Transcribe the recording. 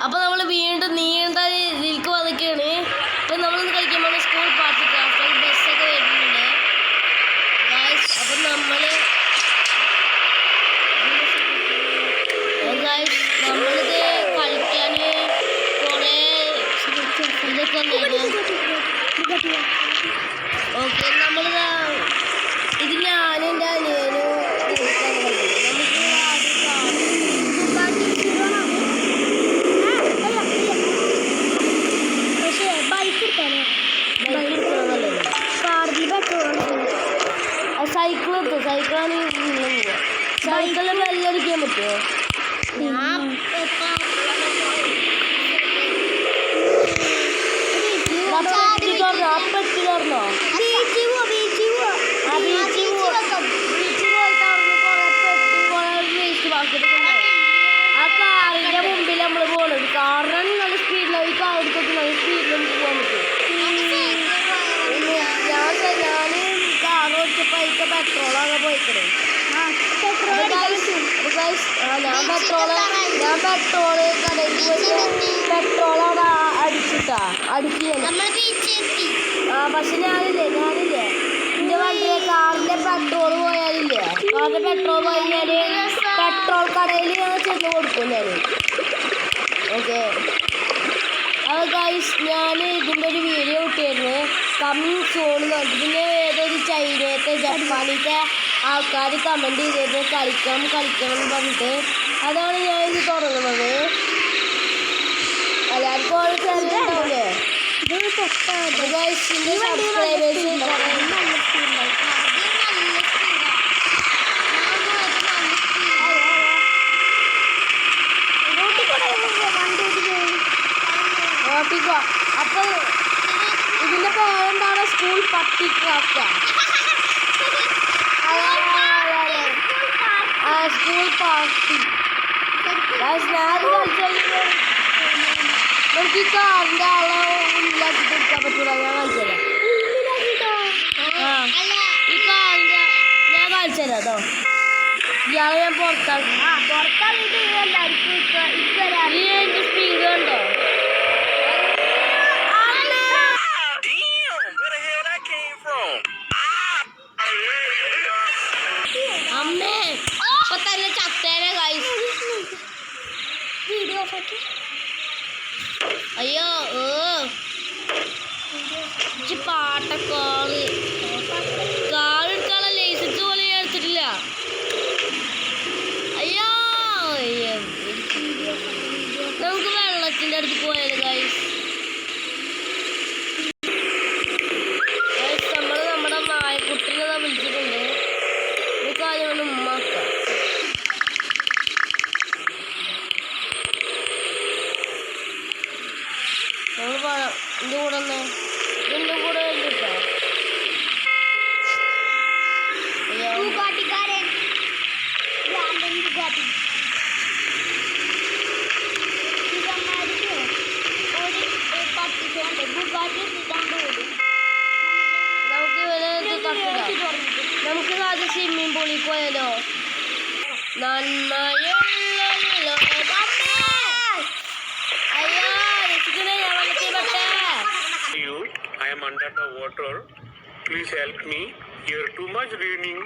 അപ്പൊ നമ്മൾ വീണ്ടും നീണ്ട ഇതിലേക്ക് വന്നിക്കാണ്. ഇപ്പൊ നമ്മളിന്ന് കളിക്കുമ്പോൾ സ്കൂൾ പാർട്ടി ക്രാഫ്റ്റ് ബസ്സൊക്കെ വരുന്നുണ്ട് ഗായ്സ്. അപ്പൊ നമ്മളിത് കളിക്കാന് കൊറേ ഇതൊക്കെ ഓക്കെ. നമ്മളിതാ ഇത് ഞാനും എൻ്റെ അനിയനും സൈക്കിളാണ് സൈക്കിളിൽ ബെല്ലടിക്കാൻ പറ്റുമോ? ആ കാറിന്റെ മുമ്പിൽ നമ്മൾ പോണത്. കാറിനാണ് നല്ല സ്പീഡിലാണ്. ഈ കാറിക്കൊക്കെ നല്ല സ്പീഡിൽ നമുക്ക് പോകാൻ പറ്റും. ഞാന് കാറ് ഓടിച്ചപ്പോ അതിന്റെ പെട്രോളാകെ പോയിക്കണേ. ഞാൻ പെട്രോള് കടയിൽ പോയിട്ട് പെട്രോൾ അവിടെ അടിക്കുകയാണ്. പക്ഷെ ഞാനില്ലേ എന്റെ വണ്ടിയെ കാറിന്റെ പെട്രോൾ പോയാലില്ലേ, കാറിന്റെ പെട്രോൾ പോയാല് പെട്രോൾ കടയിൽ ഞാൻ ചെന്ന് കൊടുക്കും ഞാൻ. ഓക്കെ. അത് ഗൈസ് ഞാൻ ഇതിൻ്റെ ഒരു വീഡിയോ ഇട്ടായിരുന്നു കമ്മിങ് സൂൺ എന്ന് പറഞ്ഞിട്ട്. പിന്നെ ഏതൊരു ചൈനത്തെ ജപ്പാനത്തെ ആൾക്കാർ കമൻറ്റ് ചെയ്തിട്ട് കളിക്കണം എന്ന് പറഞ്ഞിട്ട് അതാണ് ഞാൻ ഇത് തുടങ്ങുന്നത്. എല്ലാവർക്കും ഓരോ ചാനൽ ഉണ്ടാവില്ലേ ഗൈസിൻ്റെ സബ്സ്ക്രൈബേഴ്സ് ഓട്ടിക്കോ. അപ്പൊ ഇതിന്റെ പേരെന്താണ്? സ്കൂൾ പട്ടി ക്രാഫ്റ്റാണ്. School party. നമുക്ക് ഈ കാറിന്റെ ആളെ ഉള്ളിലാക്കി കൊടുക്കാൻ പറ്റൂല. ഞാൻ കാണിച്ചുതരാം. ഈ കാറിന്റെ ഞാൻ കാണിച്ചുതരാം കേട്ടോ. ഇയാളെ ഞാൻ പുറത്താക്കിയിട്ട് എല്ലാവർക്കും എന്റെ സ്പീഡ് കണ്ടോ? അമ്മേ ഇപ്പൊ തന്നെ ചത്തേനെ ഗൈസ്. അയ്യോ പാട്ടക്കാറ് കാറെടുക്കാനുള്ള ലൈസൻസ് പോലെ ഞാൻ എടുത്തിട്ടില്ല. അയ്യോ നമുക്ക് വെള്ളത്തിന്റെ അടുത്ത് പോയാലോ ഗൈസ്. നമ്മൾ നമ്മുടെ നായക്കുട്ടിനെ വിളിച്ചിട്ടുണ്ട്. ഒരു കാര്യം കൊണ്ട് ഉമ്മാക്ക നമ്മൾ ഇതിൻ്റെ കൂടെ തന്നെ ഇതിൻ്റെ കൂടെ കിട്ടോ. നമുക്ക് ആദ്യം സ്വിമ്മിംഗ് പൂളിൽ പോയാലോ? I am under the water. Please help me. Here too much raining.